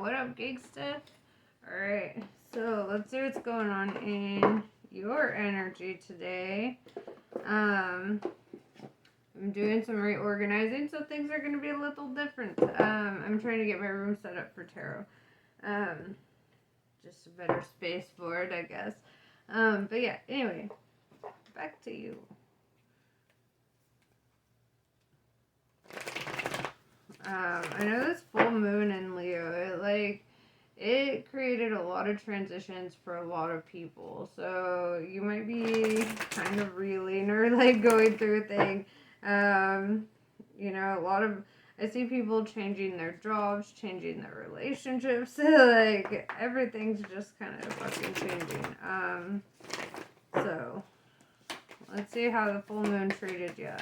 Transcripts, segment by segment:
What up, gangsta? Alright, so let's see what's going on in your energy today. I'm doing some reorganizing, so things are going to be a little different. I'm trying to get my room set up for tarot. Just a better space for it, I guess. But yeah, anyway, back to you. I know this full moon in Leo, it created a lot of transitions for a lot of people. So you might be kind of reeling or going through a thing. I see people changing their jobs, changing their relationships. Everything's just kind of fucking changing. So let's see how the full moon treated you.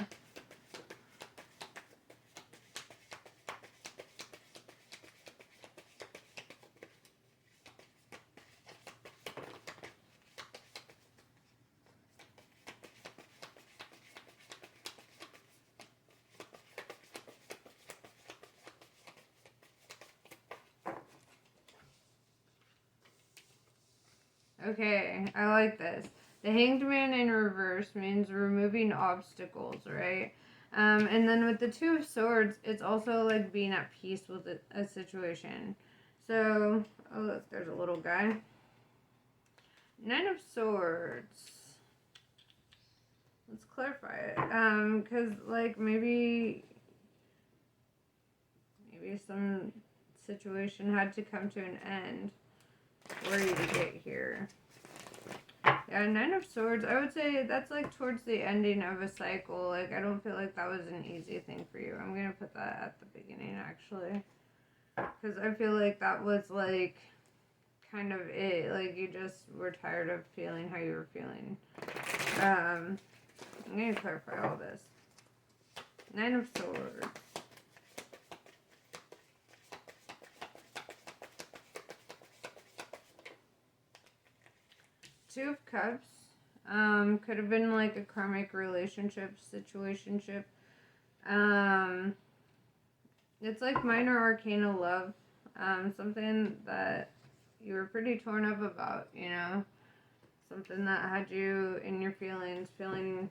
Okay, I like this. The Hanged Man in reverse means removing obstacles, right? And then with the Two of Swords, it's also like being at peace with a situation. So, oh look, there's a little guy. Nine of Swords. Let's clarify it. Because maybe some situation had to come to an end for you to get here. Yeah, Nine of Swords, I would say that's towards the ending of a cycle. I don't feel like that was an easy thing for you. I'm going to put that at the beginning, actually. Because I feel like that was, kind of it. You just were tired of feeling how you were feeling. I'm going to clarify all this. Nine of Swords. Two of Cups. Could have been a karmic relationship, situationship. It's minor arcana love. Something that you were pretty torn up about, Something that had you in your feelings, feeling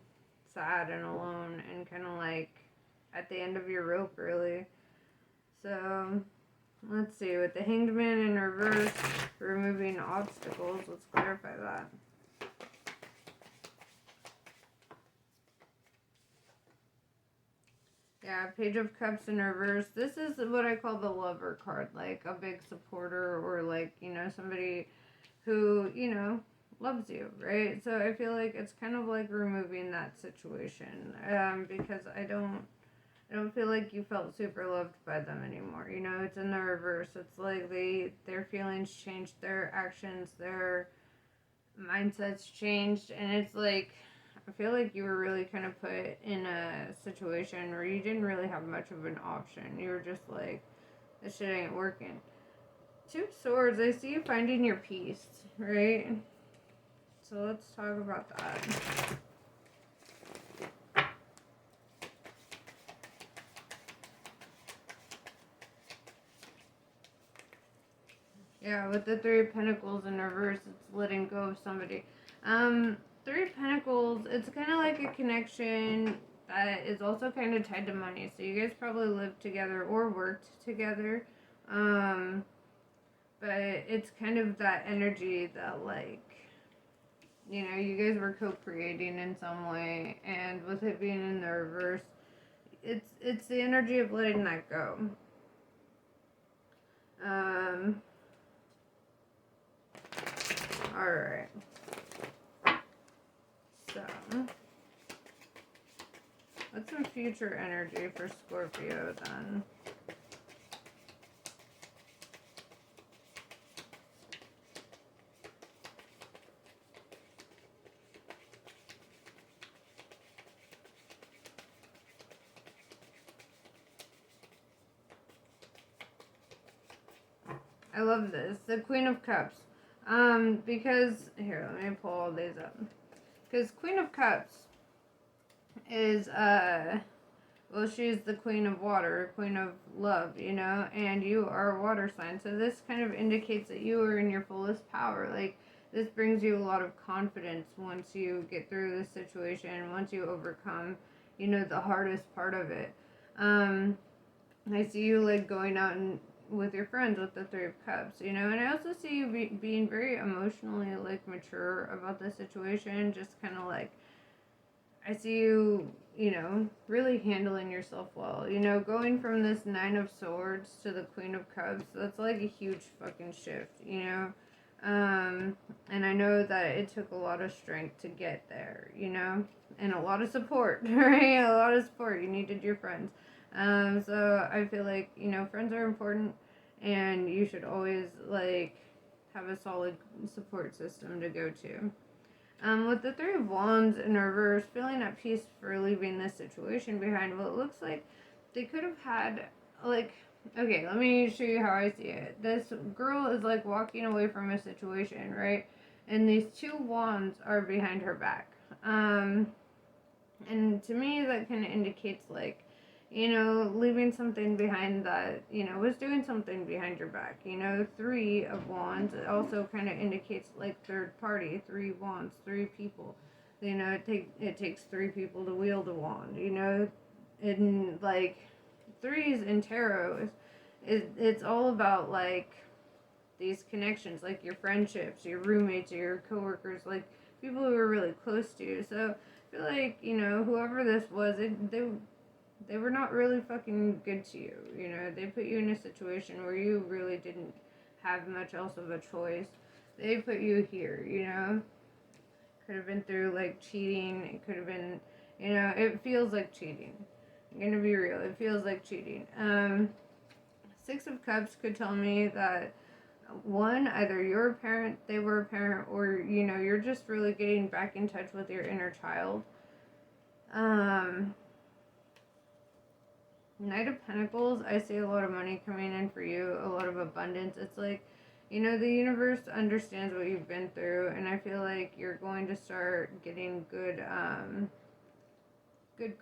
sad and alone and kind of at the end of your rope, really. So, let's see, with the Hanged Man in reverse, removing obstacles, let's clarify that. Yeah, Page of Cups in reverse. This is what I call the lover card, a big supporter or somebody who, loves you, right? So I feel like it's kind of removing that situation, because I don't feel like you felt super loved by them anymore. It's in the reverse. It's their feelings changed, their actions, their mindsets changed, and it's I feel like you were really kind of put in a situation where you didn't really have much of an option. You were just this shit ain't working. Two of Swords, I see you finding your peace, right? So let's talk about that. Yeah, with the Three of Pentacles in reverse, it's letting go of somebody. Three of Pentacles, it's kind of like a connection that is also kind of tied to money. So you guys probably lived together or worked together. But it's kind of that energy that you guys were co-creating in some way. And with it being in the reverse, it's the energy of letting that go. Alright. So, what's some future energy for Scorpio then? I love this. The Queen of Cups. Because, here, let me pull all these up. Because Queen of Cups is, Well, she's the queen of water, queen of love, you know, and you are a water sign. So this kind of indicates that you are in your fullest power. Like, this brings you a lot of confidence once you get through this situation, once you overcome, you know, the hardest part of it. I see you, like, going out and with your friends with the Three of Cups, you know, and I also see you being very emotionally, like, mature about the situation, just kind of like, I see you, you know, really handling yourself well. You know, going from this Nine of Swords to the Queen of Cups, that's like a huge fucking shift, you know? And I know that it took a lot of strength to get there, you know? And a lot of support, right? A lot of support. You needed your friends. So I feel like, you know, friends are important and you should always, like, have a solid support system to go to. With the Three of Wands in reverse, feeling at peace for leaving this situation behind, well, it looks like they could have had, like, okay, let me show you how I see it. This girl is, like, walking away from a situation, right? And these two wands are behind her back. And to me, that kind of indicates, like, you know, leaving something behind that, you know, was doing something behind your back. You know, Three of Wands, it also kind of indicates, like, third party, three wands, three people. You know, it takes three people to wield a wand, you know, and, like, threes in tarot it's all about, like, these connections, like your friendships, your roommates, your coworkers, like people who are really close to you. So I feel like, you know, whoever this was, they were not really fucking good to you. You know, they put you in a situation where you really didn't have much else of a choice. They put you here, you know. Could have been through, like, cheating. It could have been, you know, it feels like cheating. I'm gonna be real. It feels like cheating. Six of Cups could tell me that one, either you're a parent, they were a parent, or, you know, you're just really getting back in touch with your inner child. Knight of Pentacles, I see a lot of money coming in for you, a lot of abundance. It's like, you know, the universe understands what you've been through, and I feel like you're going to start getting good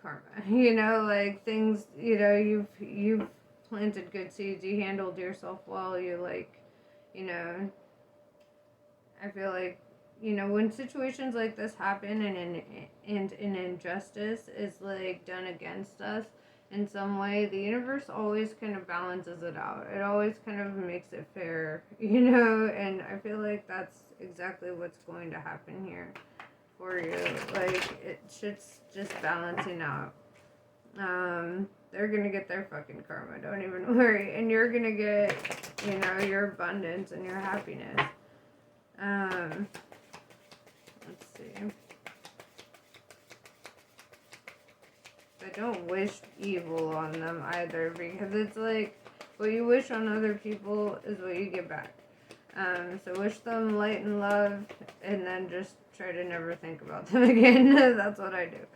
karma. You know, like, things, you know, you've planted good seeds, you handled yourself well, you, like, you know, I feel like, you know, when situations like this happen and an injustice is, like, done against us in some way, the universe always kind of balances it out. It always kind of makes it fair, you know, and I feel like that's exactly what's going to happen here for you. Like, it's just balancing out. They're gonna get their fucking karma, don't even worry. And you're gonna get, you know, your abundance and your happiness. Let's see. I don't wish evil on them either, because it's like, what you wish on other people is what you get back. So wish them light and love, and then just try to never think about them again. That's what I do.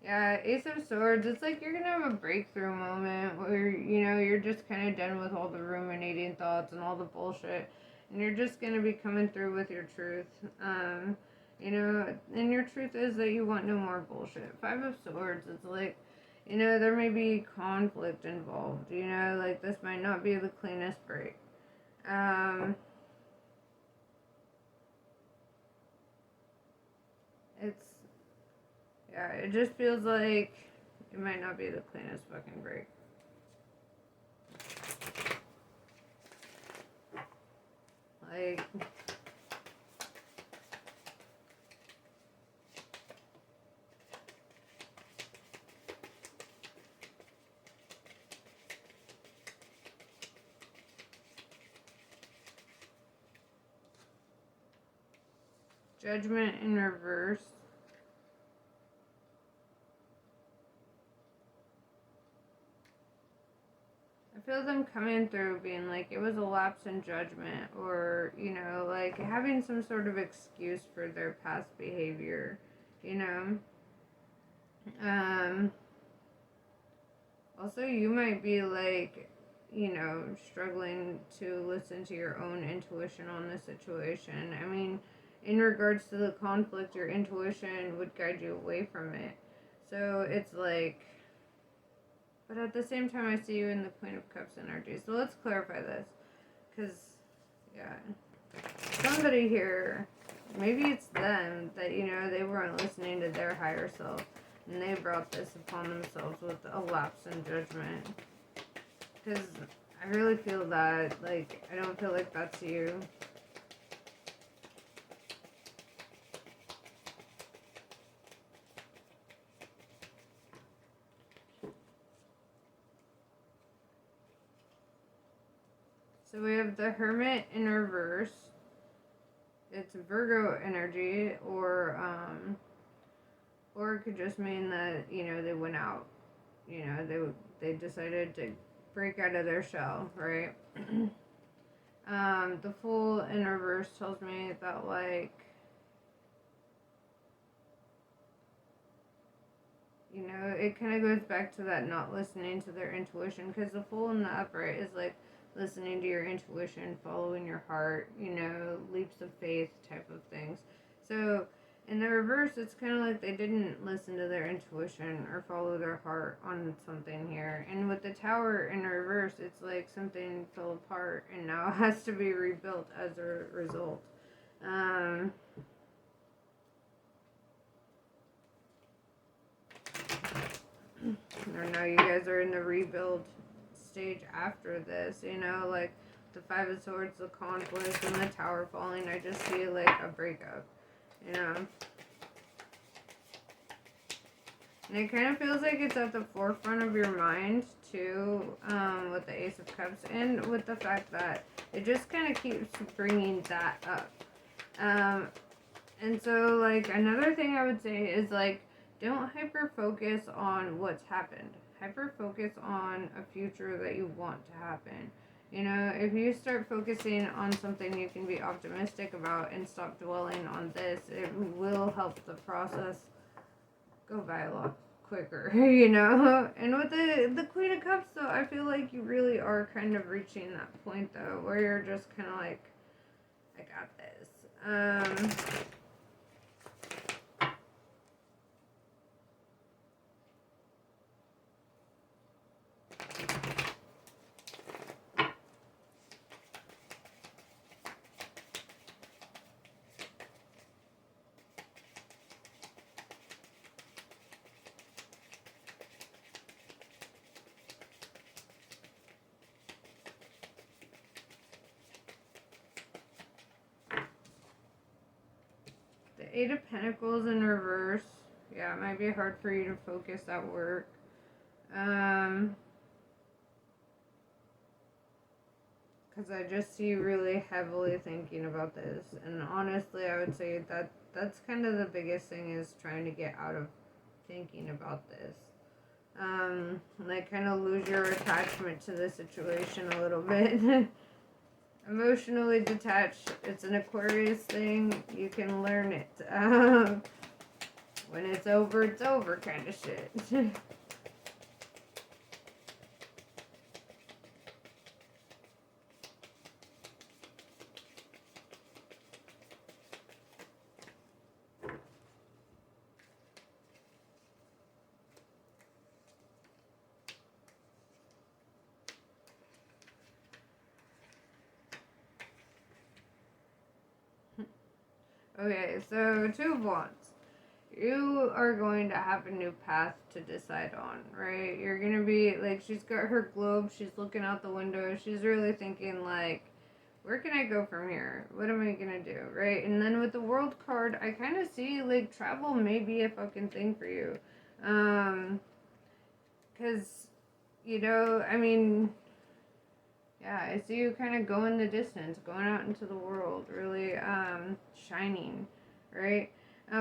Yeah, Ace of Swords, it's like you're gonna have a breakthrough moment where, you know, you're just kind of done with all the ruminating thoughts and all the bullshit, and you're just gonna be coming through with your truth. You know, and your truth is that you want no more bullshit. Five of Swords, it's like, you know, there may be conflict involved, you know, like, this might not be the cleanest break. It's, yeah, it just feels like it might not be the cleanest fucking break. Like, Judgment in reverse. I feel them coming through being like, it was a lapse in judgment, or, you know, like, having some sort of excuse for their past behavior, you know. Also, you might be, like, you know, struggling to listen to your own intuition on the situation. I mean, in regards to the conflict, your intuition would guide you away from it. So it's like, but at the same time, I see you in the Queen of Cups energy. So let's clarify this. Because, yeah, somebody here, maybe it's them that, they weren't listening to their higher self. And they brought this upon themselves with a lapse in judgment. Because I really feel that, like, I don't feel like that's you. So we have the Hermit in reverse. It's Virgo energy, or it could just mean that, they went out. They decided to break out of their shell, right? The Fool in reverse tells me that, like, it kind of goes back to that not listening to their intuition, because the Fool in the upright is like listening to your intuition, following your heart, leaps of faith type of things. So in the reverse, it's kind of like they didn't listen to their intuition or follow their heart on something here. And with the Tower in reverse, it's like something fell apart and now has to be rebuilt as a result. Or now you guys are in the rebuild stage after this, like the Five of Swords, the conflict, and the Tower falling. I just see like a breakup, And it kind of feels like it's at the forefront of your mind too, with the Ace of Cups, and with the fact that it just kind of keeps bringing that up. And so, like, another thing I would say is, like, don't hyper focus on what's happened. Hyper focus on a future that you want to happen. If you start focusing on something you can be optimistic about and stop dwelling on this, it will help the process go by a lot quicker, And with the Queen of Cups, though, I feel like you really are kind of reaching that point, though, where you're just kind of like, I got this. The Eight of Pentacles in reverse. Yeah, it might be hard for you to focus at work. Because I just see you really heavily thinking about this. And honestly, I would say that that's kind of the biggest thing, is trying to get out of thinking about this. Like, kind of lose your attachment to the situation a little bit. Emotionally detached. It's an Aquarius thing. You can learn it. When it's over kind of shit. Okay, so Two of Wands. You are going to have a new path to decide on, right? You're going to be, like, she's got her globe, she's looking out the window, she's really thinking, like, where can I go from here? What am I going to do, right? And then with the World card, I kind of see, like, travel may be a fucking thing for you. Because, I mean, yeah, I see you kind of going the distance, going out into the world, really shining, right?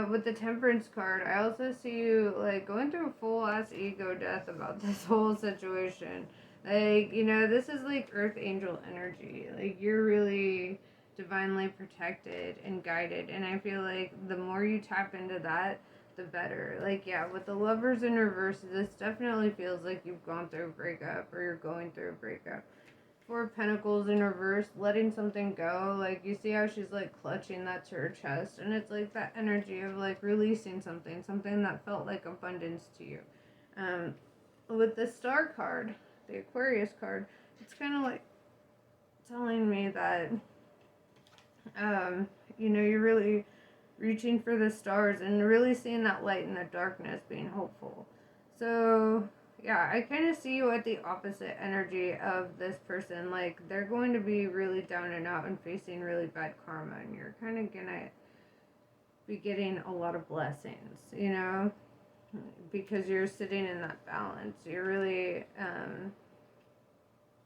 With the Temperance card, I also see you, like, going through a full-ass ego death about this whole situation. Like, this is, like, Earth Angel energy. Like, you're really divinely protected and guided, and I feel like the more you tap into that, the better. Like, yeah, with the Lovers in reverse, this definitely feels like you've gone through a breakup, or you're going through a breakup. Four of Pentacles in reverse, letting something go. Like, you see how she's, like, clutching that to her chest. And it's, like, that energy of, like, releasing something. Something that felt like abundance to you. With the Star card, the Aquarius card, it's kind of, like, telling me that, you know, you're really reaching for the stars and really seeing that light in the darkness, being hopeful. So, yeah, I kind of see you at the opposite energy of this person. Like, they're going to be really down and out and facing really bad karma, and you're kind of gonna be getting a lot of blessings, you know, because you're sitting in that balance. You're really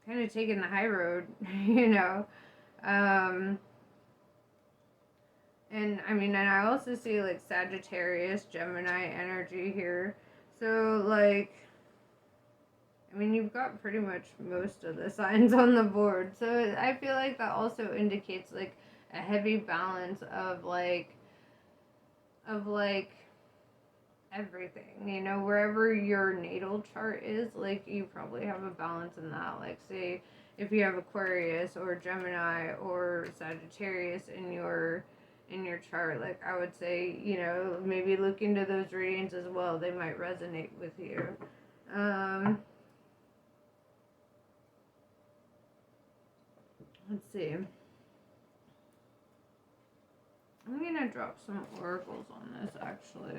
kind of taking the high road, you know. And I mean, and I also see like Sagittarius, Gemini energy here. So, like, I mean, you've got pretty much most of the signs on the board. So I feel like that also indicates like a heavy balance of like everything, you know, wherever your natal chart is, like, you probably have a balance in that. Like, say, if you have Aquarius or Gemini or Sagittarius in your chart, like, I would say, you know, maybe look into those readings as well. They might resonate with you. Let's see. I'm gonna drop some oracles on this, actually.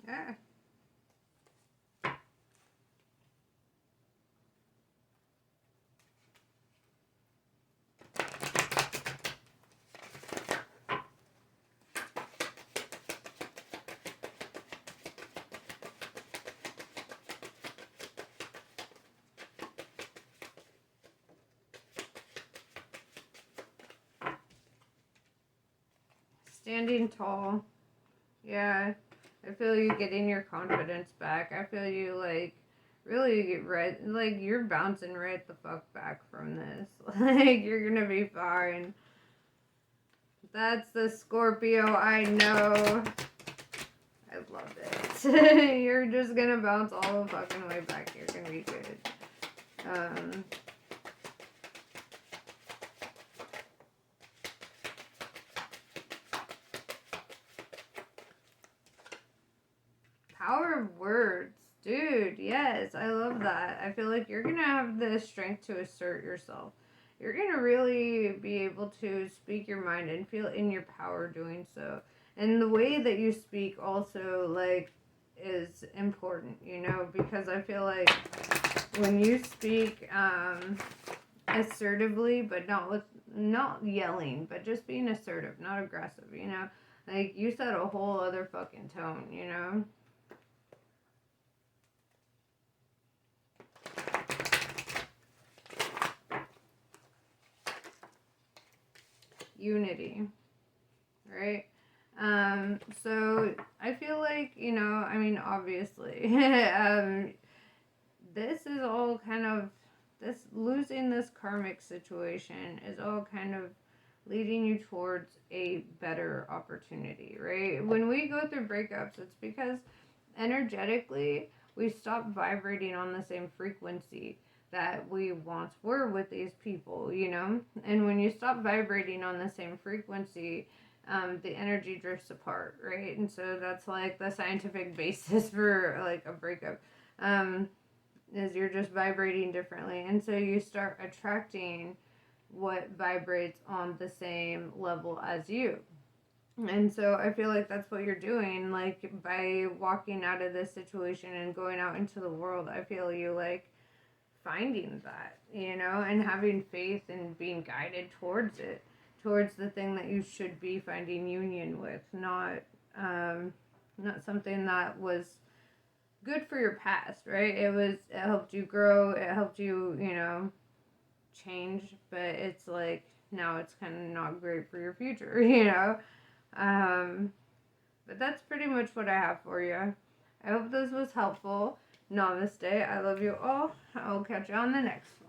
Yeah. Standing tall. Yeah. I feel you getting your confidence back. I feel you, like, really like, you're bouncing right the fuck back from this. Like, you're gonna be fine. That's the Scorpio, I know. I love it. You're just gonna bounce all the fucking way back. You're gonna be good. Power of words. Dude, yes, I love that. I feel like you're gonna have the strength to assert yourself. You're gonna really be able to speak your mind and feel in your power doing so. And the way that you speak also, like, is important, you know, because I feel like when you speak assertively, but not yelling, but just being assertive, not aggressive, you know, like, you set a whole other fucking tone, you know. Unity, right? So I feel like, you know, I mean, obviously, this is all kind of, this losing this karmic situation is all kind of leading you towards a better opportunity, right? When we go through breakups, it's because energetically we stop vibrating on the same frequency that we once were with these people, you know? And when you stop vibrating on the same frequency, the energy drifts apart, right? And so that's like the scientific basis for like a breakup. Is you're just vibrating differently. And so you start attracting what vibrates on the same level as you. And so I feel like that's what you're doing, like, by walking out of this situation and going out into the world. I feel you, like, finding that, you know, and having faith and being guided towards it, towards the thing that you should be finding union with, not something that was good for your past, right? It helped you grow, it helped you, you know, change, but it's like now it's kind of not great for your future, you know. But that's pretty much what I have for you. I hope this was helpful. Namaste. I love you all. I'll catch you on the next one.